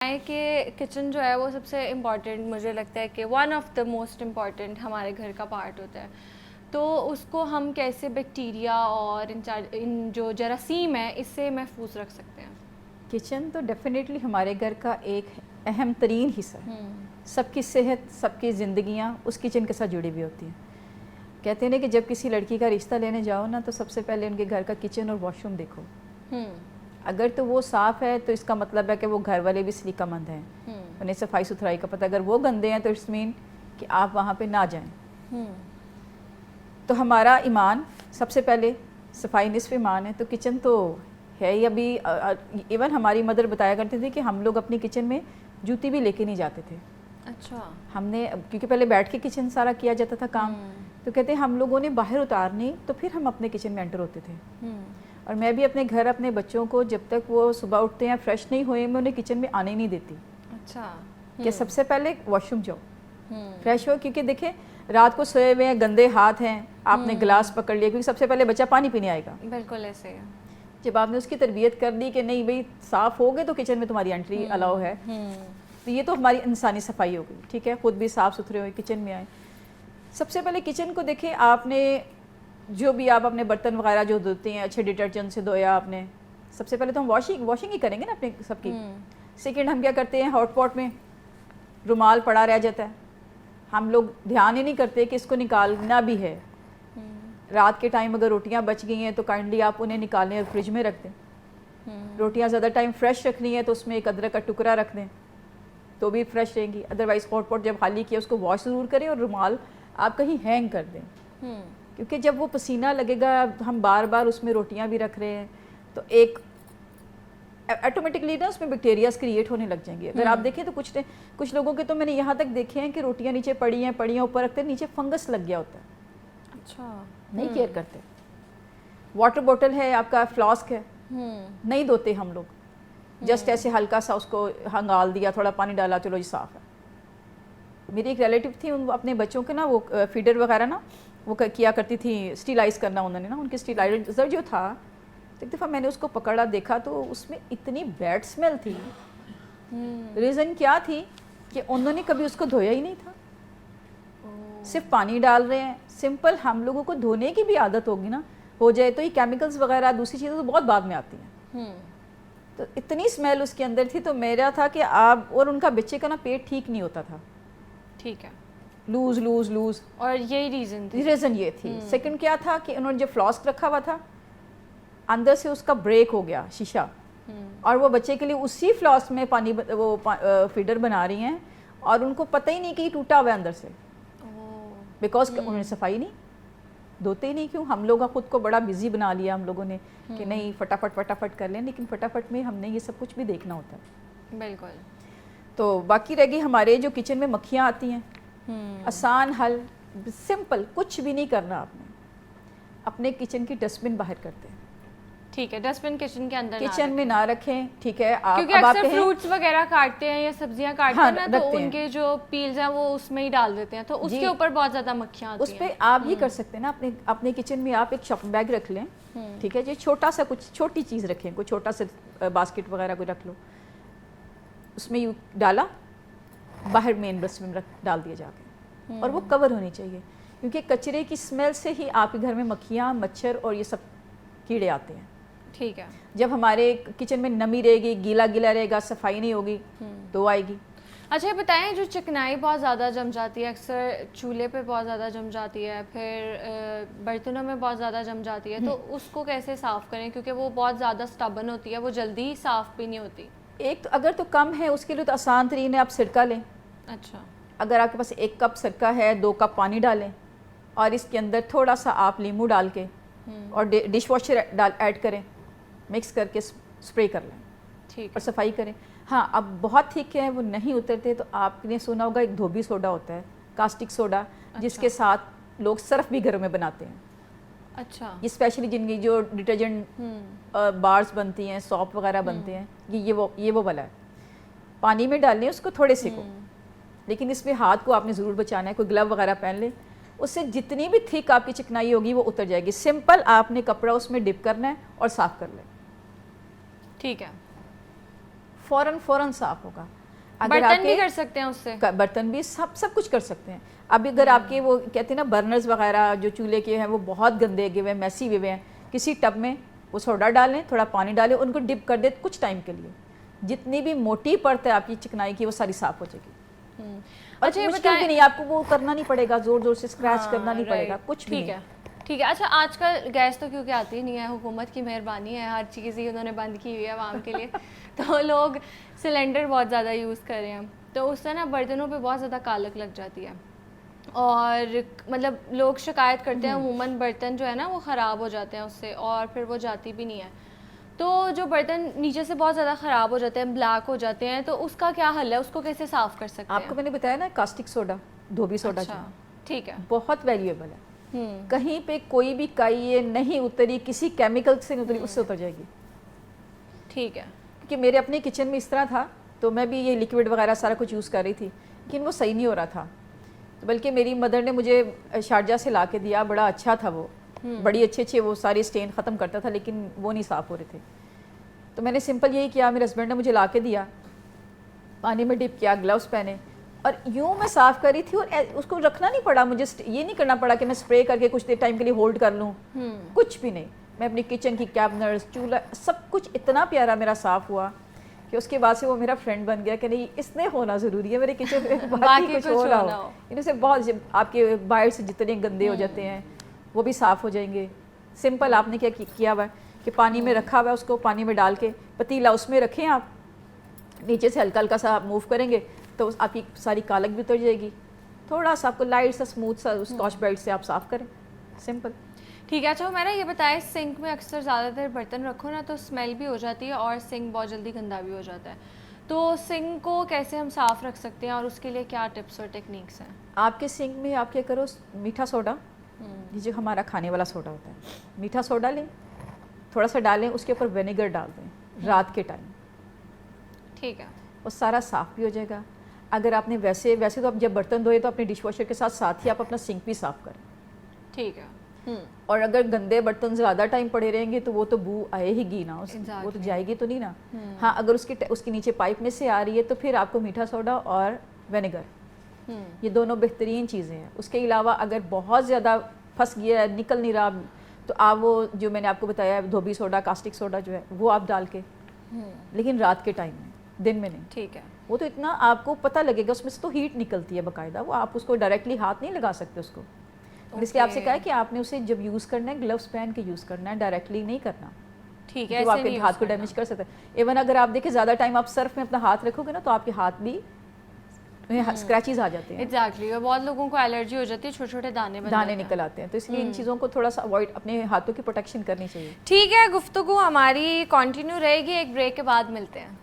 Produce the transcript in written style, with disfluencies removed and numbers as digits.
है कि किचन जो है वो सबसे इम्पॉर्टेंट, मुझे लगता है कि one of the most important हमारे घर का पार्ट होता है। तो उसको हम कैसे बैक्टीरिया और इन जो जरासीम है इससे महफूज रख सकते हैं? किचन तो डेफिनेटली हमारे घर का एक अहम तरीन हिस्सा है। सबकी सेहत, सबकी ज़िंदगियाँ उस किचन के साथ जुड़ी हुई होती हैं। कहते हैं ना कि जब किसी लड़की का रिश्ता लेने जाओ ना, तो सबसे पहले उनके घर का किचन और वॉशरूम देखो। अगर तो वो साफ़ है तो इसका मतलब है कि वो घर वाले भी सलीकामंद हैं, उन्हें सफाई सुथराई का पता। अगर वो गंदे हैं तो इट्स मीन कि आप वहाँ पे ना जाएं। तो हमारा ईमान सबसे पहले, सफाई निस्फ़ ईमान है, तो किचन तो है ही। अभी इवन हमारी मदर बताया करते थे कि हम लोग अपनी किचन में जूती भी लेके नहीं जाते थे। अच्छा। हमने, क्योंकि पहले बैठ के किचन सारा किया जाता था काम, तो कहते हैं हम लोगों ने बाहर उतारनी तो फिर हम अपने किचन में एंटर होते थे। और मैं भी अपने घर अपने बच्चों को जब तक वो सुबह उठते हैं फ्रेश नहीं हुए, मैं उन्हें किचन में आने नहीं देती। अच्छा। कि सबसे पहले वॉशरूम जाओ, फ्रेश हो, क्योंकि देखें रात को सोए हुए हैं, गंदे हाथ हैं, आपने गिलास पकड़ लिया, क्योंकि सबसे पहले बच्चा पानी पीने आएगा। बिल्कुल ऐसे है। जब आपने उसकी तरबियत कर दी कि नहीं भाई साफ़ हो गए तो किचन में तुम्हारी एंट्री अलाउ है, तो ये तो हमारी इंसानी सफाई हो गई। ठीक है, खुद भी साफ़ सुथरे हुए किचन में आए। सबसे पहले किचन को देखें, आपने जो भी आप अपने बर्तन वगैरह जो धोते हैं अच्छे डिटर्जेंट से धोया आपने। सबसे पहले तो हम वॉशिंग ही करेंगे ना अपने सबकी। सेकंड हम क्या करते हैं, हॉट पॉट में रुमाल पड़ा रह जाता है, हम लोग ध्यान ही नहीं करते कि इसको निकालना भी है। रात के टाइम अगर रोटियां बच गई हैं तो काइंडली आप उन्हें निकालें और फ्रिज में रख दें। रोटियां ज़्यादा टाइम फ्रेश रखनी है तो उसमें एक अदरक का टुकड़ा रख दें तो भी फ्रेश रहेंगी। अदरवाइज़ हॉट पॉट जब खाली किया उसको वॉश ज़रूर करें और रुमाल आप कहीं हैंग कर दें, क्योंकि जब वो पसीना लगेगा, हम बार बार उसमें रोटियां भी रख रहे हैं, तो एक ऑटोमेटिकली ना उसमें बैक्टीरियाज क्रिएट होने लग जाएंगे। अगर आप देखें तो कुछ लोगों के तो मैंने यहाँ तक देखे हैं कि रोटियां नीचे पड़ी हैं ऊपर रखते हैं, नीचे फंगस लग गया होता है। अच्छा। नहीं केयर करते। वाटर बॉटल है आपका, फ्लास्क है, नहीं धोते हम लोग, जस्ट ऐसे हल्का सा उसको हंगाल दिया, थोड़ा पानी डाला, चलो जी साफ़ है। मेरी एक रिलेटिव थी, उन अपने बच्चों के ना वो फीडर वगैरह ना वो किया करती थी, स्टीलाइज करना उन्होंने ना, उनके स्टीलाइजर जो था, एक दफ़ा मैंने उसको पकड़ा देखा तो उसमें इतनी बैड स्मेल थी। रीज़न क्या थी कि उन्होंने कभी उसको धोया ही नहीं था, सिर्फ पानी डाल रहे हैं। सिंपल हम लोगों को धोने की भी आदत होगी ना, हो जाए तो ये केमिकल्स वगैरह दूसरी चीज़ें तो बहुत बाद में आती हैं। तो इतनी स्मेल उसके अंदर थी, तो मेरा था कि आप, और उनका बच्चे का ना पेट ठीक नहीं होता था। ठीक है। लूज लूज लूज, और यही रीज़न ये थी। सेकंड क्या था कि उन्होंने जो फ्लास्क रखा हुआ था अंदर से उसका ब्रेक हो गया शीशा, और वो बच्चे के लिए उसी फ्लास्क में पानी फीडर बना रही हैं और उनको पता ही नहीं कि ये टूटा हुआ है अंदर से, बिकॉज उन्होंने सफाई नहीं, धोते ही नहीं। क्यों? हम लोग खुद को बड़ा बिजी बना लिया हम लोगों ने कि नहीं फटाफट कर लें, लेकिन फटाफट में हमने ये सब कुछ भी देखना होता है। बिल्कुल। तो बाकी रह गई हमारे जो किचन में मक्खियाँ आती हैं, आसान हल, सिंपल, कुछ भी नहीं करना आपने, अपने किचन की डस्टबिन बाहर करते हैं। ठीक है, डस्टबिन किचन के अंदर, किचन में ना रखें। ठीक है, आप क्योंकि अक्सर फ्रूट्स वगैरह काटते हैं या सब्जियां काटते हैं ना, तो उनके जो पील्स हैं वो उसमें ही डाल देते हैं, तो उसके ऊपर बहुत ज़्यादा मक्खियाँ आती हैं। उस पर आप ये कर सकते हैं ना, अपने किचन में आप एक शॉपिंग बैग रख लें। ठीक है जी, छोटा सा कुछ छोटी चीज़ रखें, कोई छोटा सा बास्केट वगैरह कोई रख लो, उसमें यू डाला, बाहर मेन डस्टबिन में डाल दिया जाके, और वो कवर होनी चाहिए, क्योंकि कचरे की स्मेल से ही आपके घर में मक्खियाँ, मच्छर और ये सब कीड़े आते हैं। ठीक है। जब हमारे किचन में नमी रहेगी, गीला गीला रहेगा, सफाई नहीं होगी तो आएगी। अच्छा, ये बताएं, जो चिकनाई बहुत ज़्यादा जम जाती है, अक्सर चूल्हे पे बहुत ज़्यादा जम जाती है, फिर बर्तनों में बहुत ज़्यादा जम जाती है, तो उसको कैसे साफ़ करें? क्योंकि वो बहुत ज़्यादा स्टबन होती है, वो जल्दी साफ़ भी नहीं होती। एक तो अगर तो कम है उसके लिए तो आसान तरीन है, आप सिरका लें। अच्छा। अगर आपके पास 1 कप सिरका है, 2 कप पानी डालें और इसके अंदर थोड़ा सा आप नींबू डाल के और डिश वॉशर ऐड करें, मिक्स करके स्प्रे कर लें। ठीक। और सफाई करें। हाँ, अब बहुत थिक है, वो नहीं उतरते, तो आपने सुना होगा एक धोबी सोडा होता है, कास्टिक सोडा। अच्छा। जिसके साथ लोग सर्फ भी घरों में बनाते हैं। अच्छा। ये स्पेशली जिनकी जो डिटर्जेंट बार्स बनती हैं, सॉप वगैरह बनते हैं, ये वो वाला है। पानी में डालने उसको थोड़े से को, लेकिन इसमें हाथ को आपने ज़रूर बचाना है, कोई ग्लव वगैरह पहन ले, उससे जितनी भी थिक आपकी चिकनाई होगी वो उतर जाएगी। सिंपल आपने कपड़ा उसमें डिप करना है और साफ़ कर लें। ठीक है। फ़ौरन साफ़ होगा। बर्तन भी कर सकते हैं उससे? बर्तन भी सब कुछ कर सकते हैं। अब अगर आपके वो कहते हैं ना बर्नर्स वगैरह जो चूल्हे के हैं वो बहुत गंदे गिवे हैं, मैसी हुए हैं, किसी टब में वो सोडा डालें, थोड़ा पानी डालें, उनको डिप कर दे कुछ टाइम के लिए, जितनी भी मोटी परत है आपकी चिकनाई की वो सारी साफ़ हो जाएगी। और अच्छा, ये मुश्किल भी नहीं, आपको वो करना नहीं पड़ेगा, ज़ोर से स्क्रैच करना नहीं पड़ेगा, कुछ भी ठीक नहीं। है, ठीक है। अच्छा, आजकल गैस तो क्योंकि आती नहीं है, हुकूमत की मेहरबानी है, हर चीज़ ही उन्होंने बंद की हुई है आवाम के लिए तो लोग सिलेंडर बहुत ज़्यादा यूज़ कर रहे हैं, तो उससे ना बर्तनों पे बहुत ज़्यादा कालक लग जाती है और मतलब लोग शिकायत करते हैं अमूमन बर्तन जो है ना वो ख़राब हो जाते हैं उससे और फिर वो जाती भी नहीं है। तो जो बर्तन नीचे से बहुत ज़्यादा ख़राब हो जाते हैं, ब्लैक हो जाते हैं, तो उसका क्या हल है, उसको कैसे साफ़ कर सकते हैं? आपको मैंने बताया ना कास्टिक सोडा, धोबी सोडा, अच्छा, ठीक है, बहुत वैल्यूएबल है। कहीं पे कोई भी काई ये नहीं उतरी, किसी केमिकल से नहीं उतरी, उससे उतर जाएगी। ठीक है, क्योंकि मेरे अपने किचन में इस तरह था, तो मैं भी ये लिक्विड वगैरह सारा कुछ यूज़ कर रही थी, लेकिन वो सही नहीं हो रहा था। तो बल्कि मेरी मदर ने मुझे शारजा से ला के दिया, बड़ा अच्छा था वो, बड़ी अच्छे वो सारी स्टेन ख़त्म करता था, लेकिन वो नहीं साफ़ हो रहे थे। तो मैंने सिंपल यही किया, मेरे हस्बैंड ने मुझे ला के दिया, पानी में डिप किया, ग्लव्स पहने और यूँ मैं साफ़ कर रही थी और उसको रखना नहीं पड़ा मुझे, ये नहीं करना पड़ा कि मैं स्प्रे करके कुछ देर टाइम के लिए होल्ड कर लूँ, कुछ भी नहीं। मैं अपनी किचन की कैबिनेट्स, चूल्हा, सब कुछ इतना प्यारा मेरा साफ़ हुआ कि उसके बाद से वो मेरा फ्रेंड बन गया कि नहीं इसने होना ज़रूरी है मेरे किचन में, बाकी कुछ हो रहा हो। इनसे बहुत आपके बाहर से जितने गंदे हो जाते हैं वो भी साफ़ हो जाएंगे। सिंपल आपने क्या किया हुआ है कि पानी में रखा हुआ है, उसको पानी में डाल के पतीला उसमें रखें आप, नीचे से हल्का हल्का सा आप मूव करेंगे तो आपकी सारी कालक भी उतर जाएगी। थोड़ा सा आपको लाइट सा स्मूथ सा स्कॉच ब्राइट से आप साफ़ करें, सिंपल। ठीक है। अच्छा, मेरा ये बताएं, सिंक में अक्सर ज़्यादा देर बर्तन रखो ना तो स्मेल भी हो जाती है और सिंक बहुत जल्दी गंदा भी हो जाता है, तो सिंक को कैसे हम साफ़ रख सकते हैं और उसके लिए क्या टिप्स और टेक्निक्स हैं? आपके सिंक में आप क्या करो, मीठा सोडा, ये जो हमारा खाने वाला सोडा होता है, मीठा सोडा लें, थोड़ा सा डालें, उसके ऊपर विनेगर डाल दें रात के टाइम, ठीक है, वो सारा साफ़ भी हो जाएगा। अगर आपने वैसे तो आप जब बर्तन धोए तो अपने डिश वॉशर के साथ ही आप अपना सिंक भी साफ़ करें, ठीक है। और अगर गंदे बर्तन ज़्यादा टाइम पड़े रहेंगे तो वो तो बू आएगी ना, वो तो जाएगी तो नहीं ना। हाँ, अगर उसके नीचे पाइप में से आ रही है तो फिर आपको मीठा सोडा और विनेगर, ये दोनों बेहतरीन चीज़ें हैं। उसके अलावा अगर बहुत ज़्यादा फंस गया है, निकल नहीं रहा, तो आप वो जो मैंने आपको बताया धोबी सोडा, कास्टिक सोडा जो है वो आप डाल के, लेकिन रात के टाइम में, दिन में नहीं। ठीक है। वो तो इतना आपको पता लगेगा, उसमें से तो हीट निकलती है बाकायदा, वो आप उसको डायरेक्टली हाथ नहीं लगा सकते उसको। इसलिए आपसे कहा है कि आपने उसे जब यूज़ करना है ग्लव्स पहन के यूज़ करना है, डायरेक्टली नहीं करना। ठीक है, तो आपके हाथ को डैमेज कर सकता है। इवन अगर आप देखें ज़्यादा टाइम आप सर्फ में अपना हाथ रखोगे ना तो आपके हाथ भी स्क्रैचेस आ जाते हैं। एग्जैक्टली, और बहुत लोगों को एलर्जी हो जाती है, छोटे छोटे दाने निकल आते हैं, तो इसलिए इन चीज़ों को थोड़ा सा अवॉइड, अपने हाथों की प्रोटेक्शन करनी चाहिए। ठीक है, गुफ्तगू हमारी कंटिन्यू रहेगी, एक ब्रेक के बाद मिलते हैं।